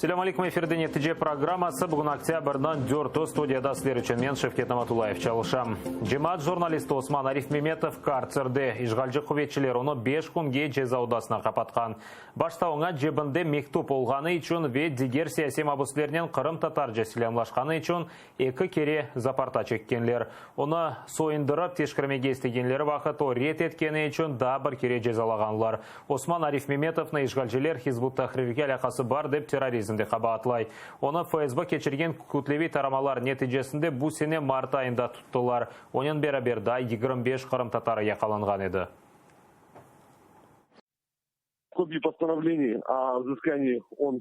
Селям алейкум, эфирде нетиже программасы. Бүгін октябрьдан 4 студияда сіздер үшін мен Шевкет Наматулаев чалышам. Жемат журналисті Осман Ариф Меметов карцерде ишгалжы құветшілер оны 5 күнге жеза аудасына қапатқан. Баштауыңа жебінде мектуп олғаны үшін ве дигер сияси мабуслерінен Қырым татар жесілемлашқаны үшін 2 кере запарта чеккенлер. Оны сойындырып тешкірмеге істегенлері вақыт рет еткені үшін да бір кере жезалағанлар. Осман Ариф Меметовны ишгалжылер Хизбут Тахрирге алақасы бар деп терроризмде қабатлай. Оны ФСБ кечірген күтлеви тарамалар нәтижесінде бұл сене март айында тұттылар. Онын бері-берда 25 Қырым татары яқаланған еді. Копии постановлений о взыскании он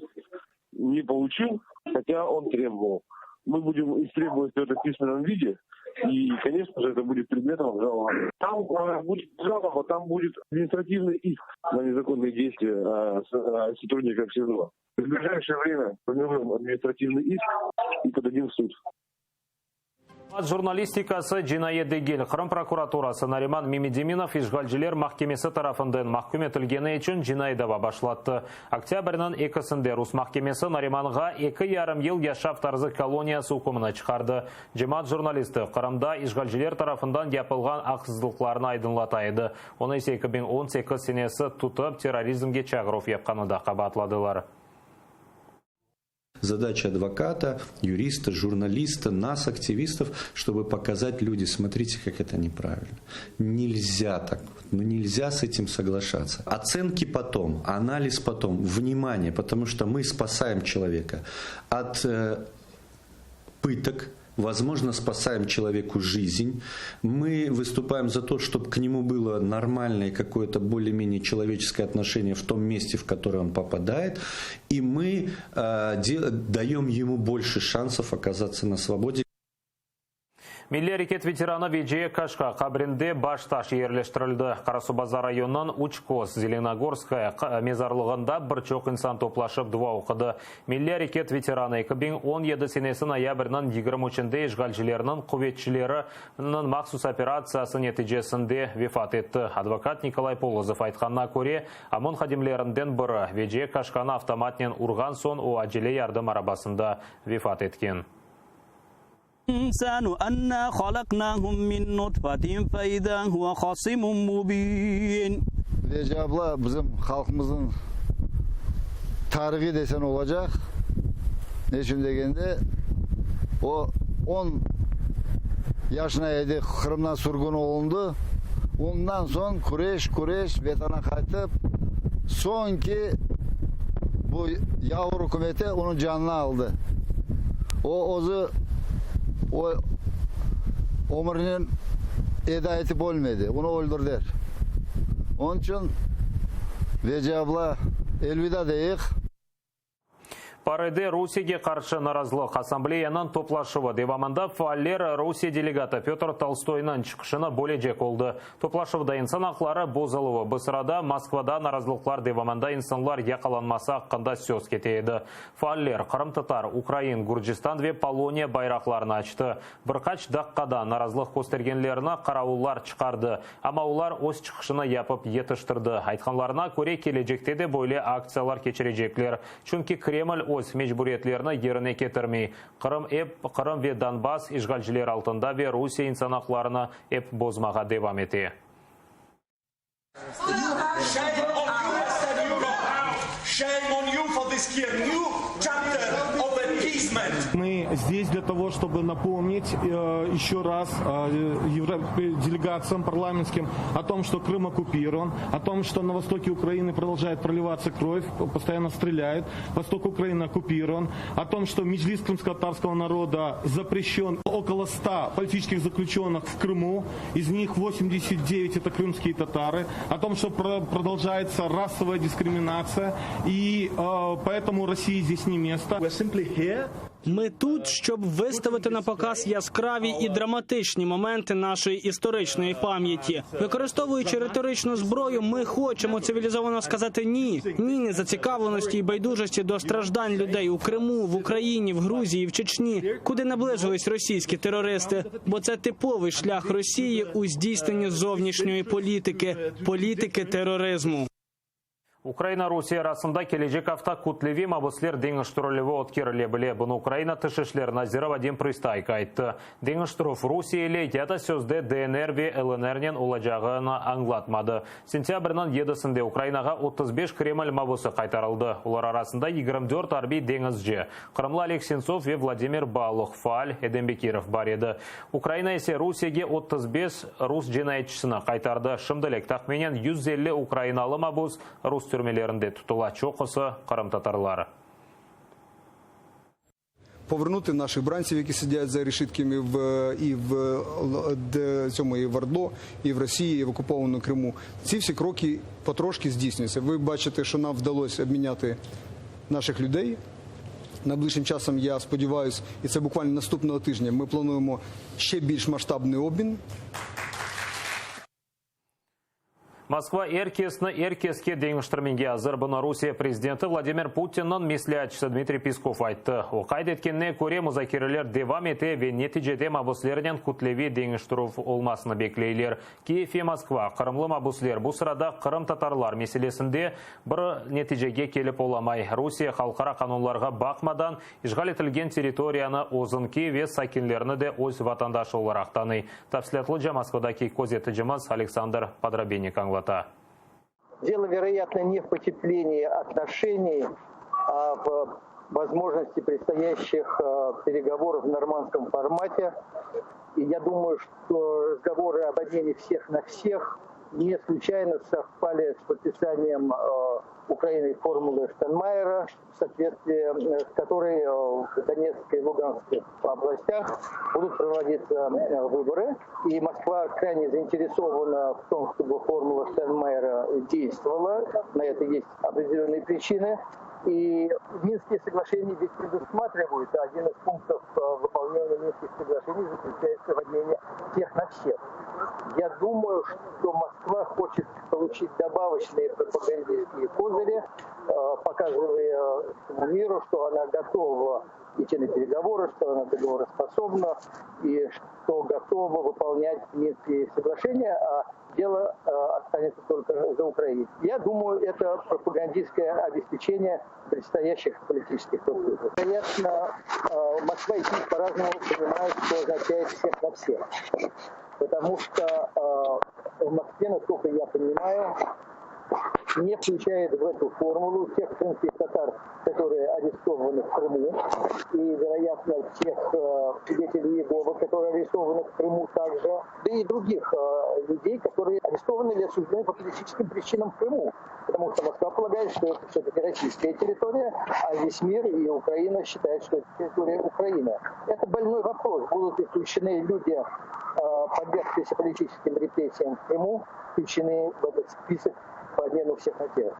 не получил, хотя он требовал. Мы будем истребовать это в письменном виде, и, конечно же, это будет предметом обжалования. Там будет жалоба, там будет административный иск на незаконные действия сотрудников СИЗО. В ближайшее время формируем административный иск и подадим в суд. Журналистикасы жинайы дегел. Қырым прокуратурасы Нариман Мимидиминов ишгалжылер махкемесі тарафындан махкум етілгені үшін жинайдава башлатты. Октябрьнан 2-сінде Рус махкемесі Нариманға 2,5 ел яшап тарзы колониясы үкіміні чықарды. Жемат журналисті Қырымда ишгалжылер тарафындан япылған ақсыздылықларына айдынлатайды. Оны 2018 сенесі тұтып терроризмге чағыров епқаны да қабатладылар. Задача адвоката, юриста, журналиста, нас, активистов, чтобы показать людям, смотрите, как это неправильно. Нельзя так, нельзя с этим соглашаться. Оценки потом, анализ потом, внимание, потому что мы спасаем человека от пыток, возможно, спасаем человеку жизнь. Мы выступаем за то, чтобы к нему было нормальное какое-то более-менее человеческое отношение в том месте, в которое он попадает. И мы даем ему больше шансов оказаться на свободе. Milli Hareket ветераны Веджия Кашка қабрінде башташ ерлештірілді. Қарасубазар районынан Учкос, Зеленогорская мезарлығында бір чоқ инсан топлашып дуа оқыды. Milli Hareket ветераны 2017 сенесі ноябрьнан 23-шінде ишгалжылерінің құветшілерінің мақсус операциясы нәтижесінде вефат етті. Адвокат Николай Полозов айтқанына көре, амон хадимлерінден бірі Веджия Кашканы автоматнен ұрған сон о әжеле ярдым арабасында вефат еткен. الإنسان أنا خلقناهم من نطفة فإذا هو خصيم مبين. Recep abla bizim halkımızın tarihi desen olacak. Ne için degende o 10 yaşındaydı, Kırım'dan sürgün olundu. Ondan son Kureş vatana kaytıp son ki bu yavru hükümeti onun canını aldı. O ömrünün eda etip olmadı. Onu öldürdüler. Onun için Recep abla elvida deyik. Парыды Русиге қаршы наразылық ассамблеянан топлашывы. Деваманда фаалер Русия делегаты Петр Толстойнан чықшыны болежек олды. Топлашывыда инсан ақлары бозылуы. Бұсырада Москвада наразылықлар деваманда инсанлар яқаланмаса аққанда сөз кетейді. Фаалер Қырым татар, Украин, Гурджистан ве Полония байрақларын açты. Бірқач даққада наразылық көстергенлеріне қарауылар чықарды. Ама олар өз чықшыны япып етіштірді. Айтқанларына көре кележекте де бойле акциялар кечірежеклер. Чүнки Кремль өз мejburiyetlерine yerine getirmey. Kırım ve Donbas işgalciler altında ve Rusya insan haklarını hep bozmağa devam etti. Мы здесь для того, чтобы напомнить еще раз делегациям парламентским о том, что Крым оккупирован, о том, что на востоке Украины продолжает проливаться кровь, постоянно стреляют, восток Украины оккупирован, о том, что меджлис крымско-татарского народа запрещен, около 100 политических заключенных в Крыму, из них 89 это крымские татары, о том, что продолжается расовая дискриминация, и поэтому России здесь не место. Ми тут, щоб виставити на показ яскраві і драматичні моменти нашої історичної пам'яті. Використовуючи риторичну зброю, ми хочемо цивілізовано сказати «ні». Ні незацікавленості і байдужості до страждань людей у Криму, в Україні, в Грузії, в Чечні, куди наближились російські терористи. Бо це типовий шлях Росії у здійсненні зовнішньої політики – політики тероризму. Украина Русия арасында кележек авта кутлеви мабыслер деңіштұрылығы откерілі біле. Бұны Украина тышышлер Назира Вадим Пристайка айтты. Деңіштұров Русия еле яда сөзді ДНР ве ЛНРнен олажағына аңлатмады. Сентябрынан едісінде Украинаға 35 Кремль мабысы қайтарылды. Олар арасында 24 арби деңізже. Қырымлы Олег Сенцов ве Владимир Балух, Фааль, Эдембекиров бар еді. Украина есе Русияге 35 рус жинайчысына қайтарды. Шымдылек тақменен 150 украиналы мабыз рус түрмелерінде тұтыла чоқысы Қырым татарлары. Повернути наших бранців, які сидять за решітками і в Ордло, і в Росії, і в окупованому Криму. Ці всі кроки потрошки здійснюються. Ви бачите, що нам вдалося обміняти наших людей. Найближчим часом, я сподіваюся, і це буквально наступного тижня, ми плануємо ще більш масштабний обмін. Москва эркеске деңіштірменге азыр. Бұны Русия президенті Владимир Путиннің меслиатчысы Дмитрий Песков айтты. О қайдеткенне көре музакирелер девам ете ве нетижеде мабуслерінен күтлеви деңіштіру олмасыны беклейлер. Киев и Москва, Қырымлы мабуслер. Бұл сырада Қырым татарлар меселесінде бір нетижеге келіп оламай. Русия халқара қанунларға бақмадан işgal етілген территорияны озынки ве сакинлеріні де өз ватандашы оларақтаны. Тапсилатлы Москвадаки козеті жымыз Александр Подробенник аңлады. Дело, вероятно, не в потеплении отношений, а в возможности предстоящих переговоров в нормандском формате. И я думаю, что разговоры об обмене всех на всех не случайно совпали с подписанием Украиной формулы Штайнмайера, в соответствии с которой в Донецкой и Луганской областях будут проводиться выборы. И Москва крайне заинтересована в том, чтобы формула Штайнмайера действовала. На это есть определенные причины. И Минские соглашения здесь предусматривают. Один из пунктов выполнения Минских соглашений заключается в обмене всех на всех. Я думаю, что Москва хочет получить добавочные пропагандистские козыри, показывая всему миру, что она готова идти на переговоры, что она договороспособна и что готова выполнять Минские соглашения, а дело останется только за Украиной. Я думаю, это пропагандистское обеспечение предстоящих политических процессов. Вероятно, Москва и Киев по-разному понимают, что означает всех на всех. Потому что в Москве, насколько я понимаю, не включает в эту формулу тех крымских татар, которые арестованы в Крыму, и, вероятно, тех свидетелей Иеговы, которые арестованы в Крыму также, да и других людей, которые арестованы или осуждены по политическим причинам в Крыму. Потому что Москва полагает, что это все-таки российская территория, а весь мир и Украина считают, что это территория Украины. Это больной вопрос. Будут исключены люди, подвергшиеся политическим репрессиям в Крыму, включены в этот список по обмену всех на тех.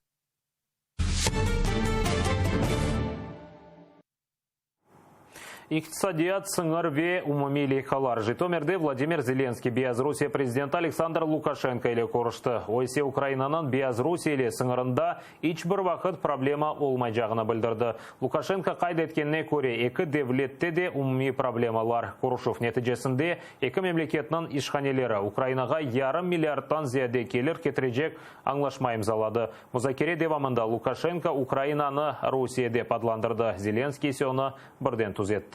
Иқтисадият сыңыр ве умумили халар. Житомирде Владимир Зеленский Беларусь президенті Александр Лукашенко ile көрішті. Ойсе Украинанын Беларусь ile сыңырында ич бір вақыт проблема олмай жағына білдірді. Лукашенко қайда еткеніне көре, екі девлетте де умуми проблемалар. Көрішов нәтижесінде екі мемлекетінің ишханелері Украинаға ярым миллиардтан зияде келер кетірежек аңлашма имзалады. Музакире девамында Лукашенко Украинаны Русияде падландырды. Зеленский сені бірден түзетті.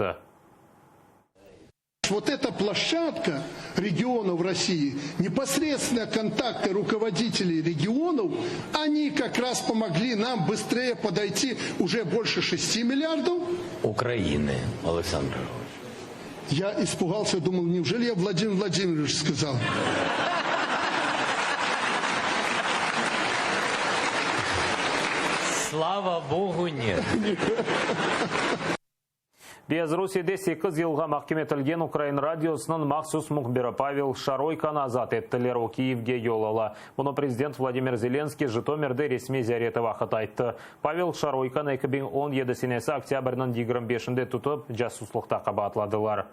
Вот эта площадка регионов России, непосредственно контакты руководителей регионов, они как раз помогли нам быстрее подойти уже больше 6 миллиардов. Украины, Александр. Я испугался, думал, неужели я Владимир Владимирович сказал? Слава Богу, нет. Беларусьеде 8 жылға мақкеметілген Украин радиосының мақсус мұхбері Павел Шаройканы азат еттілер о Киевге yolала. Бұны президент Владимир Зеленский Житомирде ресми зияреті вақыт айтты. Павел Шаройканы 2017 сенесі октябрінің 25-інде тұтып жасуслықта қабатладылар.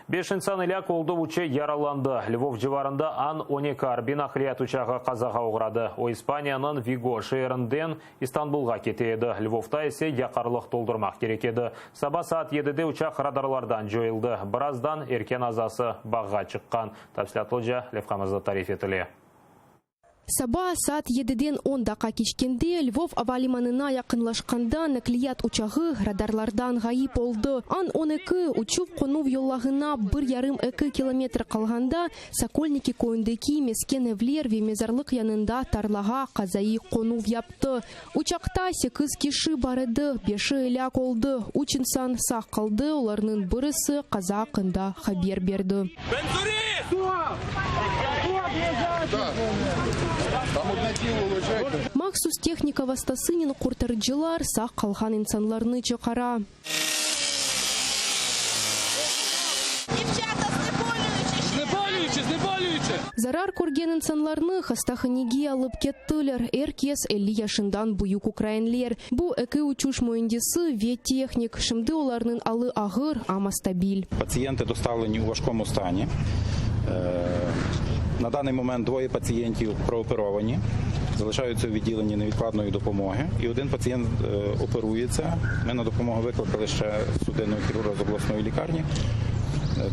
5 инсан иля колды уче яраланды. Львов жеварында Ан-12 арбин ахрият учағы қазаға оғырады. О Испанияның Виго шеерінден Истанбулға кетеді. Львовта есе яқарлық толдырмақ керекеді. Саба саат 7-де учақ радарлардан жойылды. Біраздан еркен азасы бағға шыққан. Тапсилатлы жа Левқамызды тариф етілі. Саба саат 7-ден 10 дақа кечкенде Львов авалиманына якынлашканда наклият учагы радарлардан гайып oldu. Ан 12 учуп конув yolлагына 1,5-2 километр калганда Сокольники коюндагы мескен эвлер ве мезарлык янында тарлага казайы конув япты. Учакта 8 киши бар edi, 5-і элек oldu. 3 инсан сак калды, оларнын бирisi каза акында хабер берди. Максус техника вастасынын куртарыжылар сак калган инсанларны чыгара. Зарар көрген инсанларны хастаханеге алып кеттілер. Эркес 50 яшындан буюк украинлер. Бу эки учуш моюндесі ве техник. Шымды оларнын алы агыр, ама стабиль. Пацієнти доставлені у важкому стані. На даний момент 2 пацієнтів прооперовані, залишаються у відділенні невідкладної допомоги. І один пацієнт оперується. Ми на допомогу викликали ще судинного хірурга з обласної лікарні.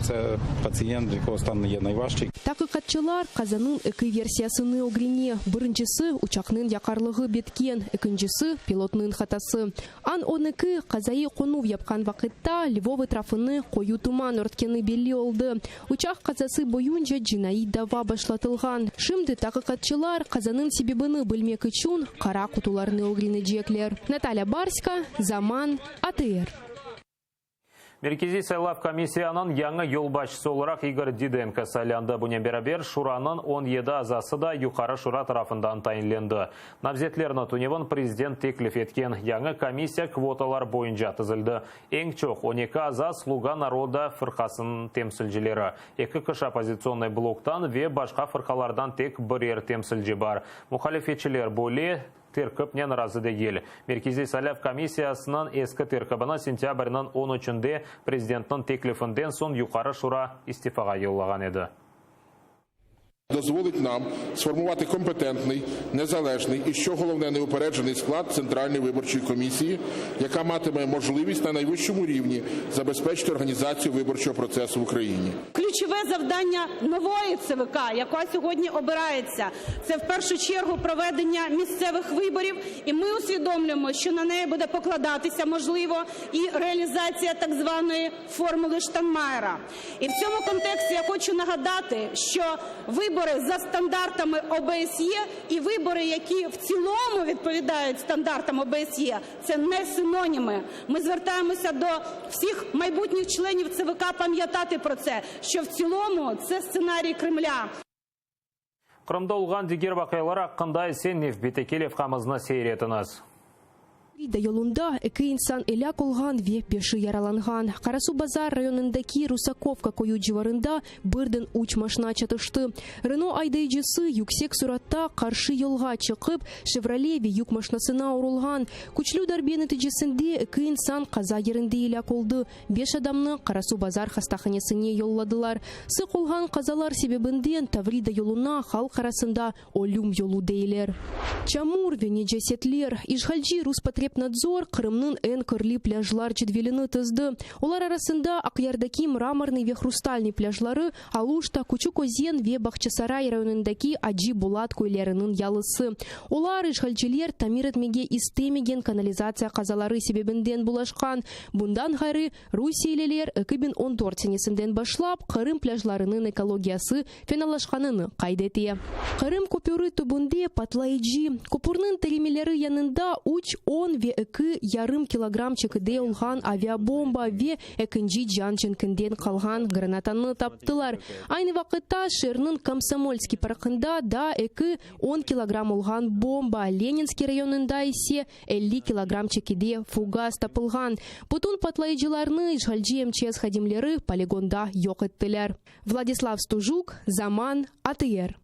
Це пацієнт, якого стан є найважчий. Такы катчылар казанын эки версиясыны огрине. Биринчisi учакнын якарлыгы беткен, экинчisi пилотнын хатасы. Ан 12 казайы конув япкан вакытта Львов этрafыны кою туман өрткени белли oldu. Учак казасы боюнча жинайы дава башлатылган. Шымды такы катчылар казанын себебini билмек үчүн кара кутуларны огрине жеклер. Наталья Барська, Заман, АТР. Меркези сайлав комиссиянын яңы yolbaşçысы olarak Игорь Диденко сайланды. Бұнен берабер Шуранын 17 азасы да юқары Шура тарafından тайынленді. Навзетлеріні түневін президент теклиф еткен яңы комиссия квоталар бойынша тізілді. Ең чоқ 12 аза Слуга народа фырқасын темсілжілері. 2 кыш оппозиционный блоктан ве башқа фырқалардан тек бірер темсілжі бар. Мұхалифетчілер боле теркіпнен разы дегел. Меркези сайлав комиссиясынан ескі теркібіні сентябрінің 13-де президенттің теклифінден сон юқары Шура истифаға йоллаған еді. Дозволить нам сформувати компетентний, незалежний і, що головне, неупереджений склад Центральної виборчої комісії, яка матиме можливість на найвищому рівні забезпечити організацію виборчого процесу в Україні. Ключове завдання нової ЦВК, яка сьогодні обирається, це в першу чергу проведення місцевих виборів, і ми усвідомлюємо, що на неї буде покладатися, можливо, і реалізація так званої формули Штайнмаєра. І в цьому контексті я хочу нагадати, що вибори за стандартами ОБСЄ і вибори, які в цілому відповідають стандартам ОБСЄ, це не синоніми. Ми звертаємося до всіх майбутніх членів ЦВК пам'ятати про це, що в цілому це сценарій Кремля. Қырымда олған дегер бақайлар аққында Сеннев Бетекелев қамызына сейретіңіз. Рида yolunda 2 insan elak olgan ve 5'i yaralangан. Карасу базар районындaki Русаковка koyu civarında birden uç maşına çatıştı. Renault aydayıcısı yüksek süratta karşı yolga çıkıp Chevrolet ve yük maşınasına urulgan. Күчлүү darbe neticesinde 2 insan kaza yerinde elak oldu. 5 adamны Карасу базар хастаханесine yolladılar. Sık olgan kazalar sebebinden Таврида yoluna halk arasında ölüm yolu değiller. Çamur ve necasetler, işgalci Ruspотребнадзор Кырымнын эн кырли пляжлар чедвелini тызды. Олар арасында Акъярдаки мраморный ве хрустальный пляжлары, Алушта, Кучук-Озен ве Бахчасарай районындаки Аджи Булат көйлерінің ялысы. Олар işgalчилер тамир этмеге истемеген канализация казалары себебинден булашкан. Bundan гары Русиялелер 2014 сенесинден башлап Кырым пляжларынын экологиясы феналашканын кайдете. Кырым купюры түбүндө патлайжи. Купурнын теремелери янында 3-10 ve 2,5 килограмм чекиде olgan авиабомба ve экинчи жан ченкинден калган гранатаны таптылар. Айны вакытта Шернын Комсомольский паркында да 2-10 килограмм olgan бомба, Ленинский районында исе 50 килограмм чекиде фугас тапылган. Бутун патлайчыларны işgalci МЧС хадимлери полигонда yok еттилер. Владислав Стужук, Заман, АТР.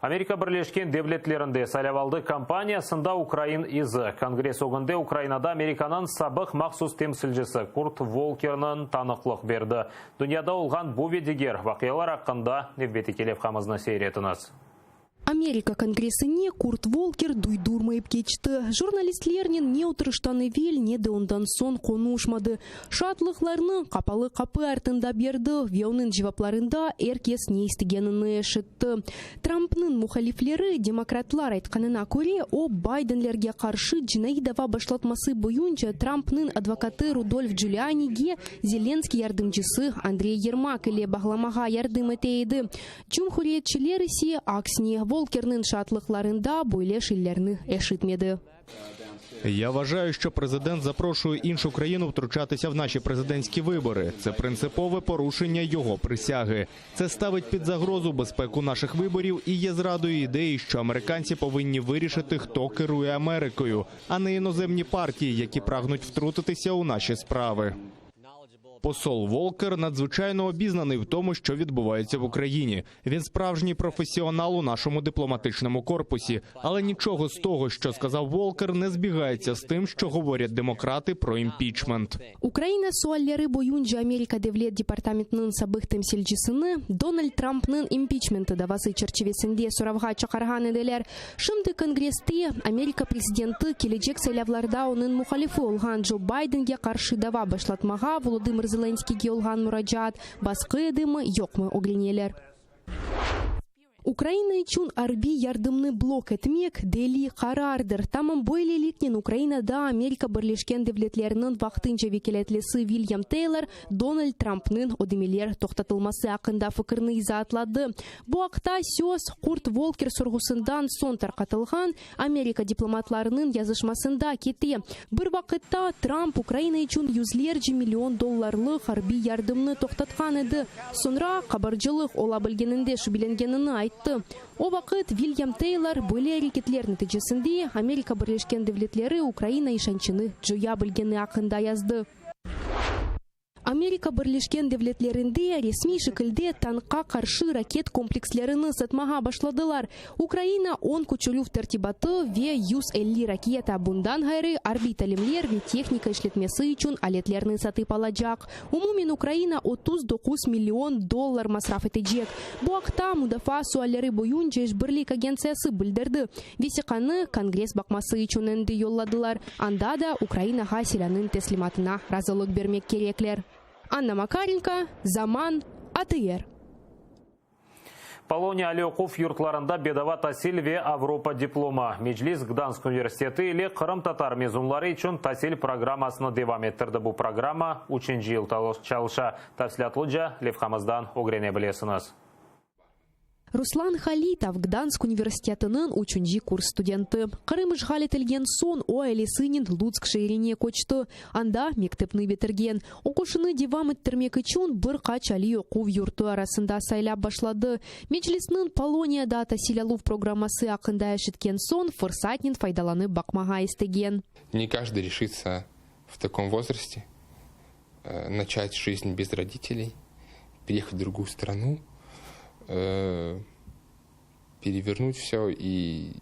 Америка Бірлешкен Девлетлерінде сайлавалды кампаниясында Украин изі. Конгресс оғынды Украинада Американын сабық мақсус темсілжісі Курт Волкернын танықлық берді. Дүнияда олған бұ ведегер вақиялар аққында Невбеті келев қамызына сейретіңіз. Америка конгрессине Курт Волкер дуйдурмайып кетті. Журналистлернен не отырыштаны вел, не де ондан сон конушмады. Шатлықларны қапалы қапы артында берді, веонын жевапларында эркес не істігеніні шытты. Трампның мухалифлері демократлар айтқанына көре, о Байденлерге қаршы Джинаидова башлатмасы бойынша Трампның адвокаты Рудольф Джулианиге Зеленский ярдымчысы Андрей Ермак или бағламаға ярдым етейді. Жумхуриетчілер ise аксіне Волкерның шатлықларында бойле шиллерні ешітмеді. Я вважаю, що президент запрошує іншу країну втручатися в наші президентські вибори. Це принципове порушення його присяги. Це ставить під загрозу безпеку наших виборів і є зрадою ідеї, що американці повинні вирішити, хто керує Америкою, а не іноземні партії, які прагнуть втрутитися у наші справи. Посол Волкер надзвичайно обізнаний в тому, що відбувається в Україні. Він справжній професіонал у нашому дипломатичному корпусі. Але нічого з того, що сказав Волкер, не збігається з тим, що говорять демократи про імпічмент. Україна суаллері бойынша Америка Девлет департаментінің сабық темсилчісіні Дональд Трампның импичменті давасы черчевесінде сұравға чақарған еделер. Шымды конгресте Америка президенті келечек сайлавларда оның мұхалифы олған Джо Байденге қаршы дава башлатмаға Володимир Зеленскийге олған мұраджат, басқы едімі йоқмы оглинелер. Украина için арби ярдымны блок etmek deli karardır. Tamam böylelikle Ukrayna'da Amerika Birleşken Devletleri'nin vaxtınca vekaletlisi William Taylor, Donald Trump'nın ödemeler toxtatılması hakkında fikrini izatladı. Bu haqda söz Kurt Volker sorgusundan son tarqatılgan Amerika diplomatlarının yazışmasında ketdi. Bir vaqtda Trump Ukrayna için yüzlerce milyon dollarlık harbi yardımını toxtatgan edi. Sonra xabarcılık olabilgeninde şübhelengenini aytdı. O vaqt William Taylor böyle hareketler neticesinde Amerika Birleşken Devletleri Ukrayna işançını joya bilgeni hakkında yazdı. Amerika Birleşken Devletleri'nde resmi şekilde tankka karşı raket komplekslerini satmağa başladılar. Ukrayna 10 küçülüf tertibatı ve 150 raketa bundan gayrı arbitalimler ve teknika işletmesi için aletlerini satıp alacak. Umumen Ukrayna 39 milyon dolar masraf edecek. Bu haqda Müdafaa sualleri boyunca işbirlik agentsiyası bildirdi. Vesiqani Kongres bakması için endi yolladılar. Anda da Ukraynaga silahının teslimatına razılık vermek gerekler. Анна Макаренко, Zaman, АТР. Полония Алёков юртларында бедава тасил ве Авропа диплома. Меджлис Гданьск университеті или Қырым татар мезунлары үшін тасил программасыны девам еттірді. Бұл программа ученжі ел чалыша. Тafsilatlыca Левхамыздан огрене білесіңіз. Руслан Халитов Гданьск университетінің ученжі курс студенті. Қырым işgal етілген сон о әлесінен Луцк шейрине көчті. Анда мектепні бетірген. Оқушыны девам еттірмек үшін бір қачали оқу юрты арасында сайлап башлады. Меджлиснің Полонияда тасилалув программасы ақында әшіткен сон фырсатнен файдаланы бақмаға істеген. Не каждый решится в таком возрасте начать жизнь без родителей, переехать в другую страну, перевернуть все и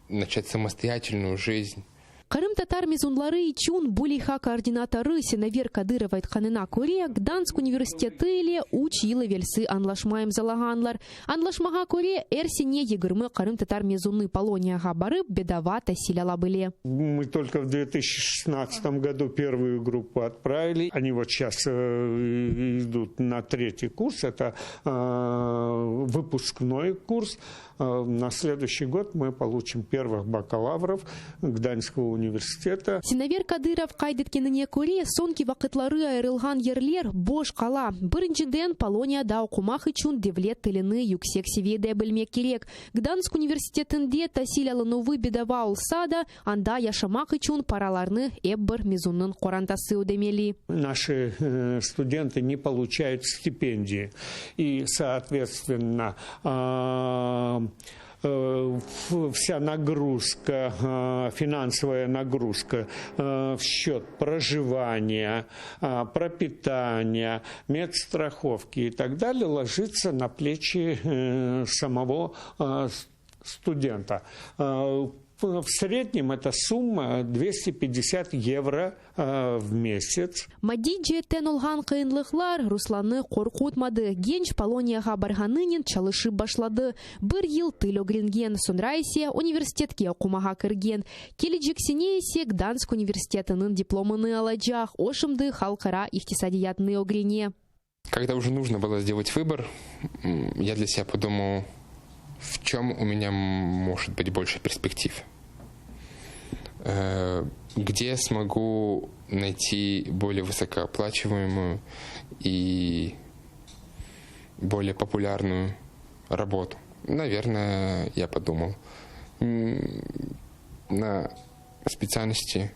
начать самостоятельную жизнь. Қырым татар мезунлары için булиха координаторы Сенавер Кадыров айтқанына көре Гданьск университеті ile 3 yılı велсі анлашмайым залағанлар. Анлашмаға көре әрсене 20 Қырым татар мезунны Полонияға барып бедава тасиляла были. Мы только в 2016 году первую группу отправили. Они вот сейчас идут на 3-й курс. Это выпускной курс. На следующий год мы получим первых бакалавров Гданьского университета. Сенавер Кадыров кайдеткеніне көре сонки вақытлары айрылған ерлер бош қала. Біріншіден Полонияда оқымақ үшін девлет тіліні yüksek seviyede білмек керек. Гданьск университетінде тасилялынуы бедава олса да, анда яшамақ үшін параларны эббір мезунның қорантасы өдемели. Наши студенты не получают стипендии. И, соответственно, вся нагрузка, финансовая нагрузка в счет проживания, пропитания, медстраховки и так далее ложится на плечи самого студента. В среднем эта сумма 250 евро в месяц. Мадиджи тенолган кыйынлыклар Русланы коркутмады. Генч Полонияга барганынин чалышы башлады. Бір ел тыл огренген, сонра есе университетке окумага кирген. Келечексине есе Гданск университетынын дипломыны алачак. Ошымды халкара ихтисадиятны огрене. Когда уже нужно было сделать выбор, я для себя подумал, в чем у меня может быть больше перспектив. Где я смогу найти более высокооплачиваемую и более популярную работу. Наверное, я подумал на специальности,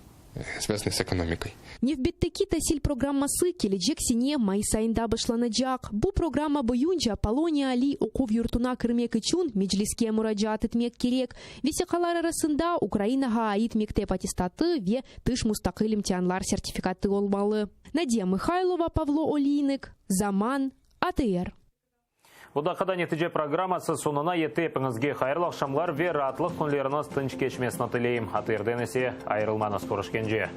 связанных с экономикой. Невбеттеки тасиль программасы келечек сине майсайында башланacak. Бу программа боюнча Полония али окув юртуна кирмек үчүн меджлиске мураджаат этмек керек. Весекалар арасында Украинага аит мектеп аттестаты ве тыш мустакыл имтианлар сертификаты олмалы. Надия Михайлова, Павло Олийник, Заман, АТР. Буда када нетиже программасы сонуна етепіңізге хайырлы ақшамлар ве ратлық күнлеріңіз тынч кечмесін тілейім. АТР-ден есе айырылманыз көрішкенже.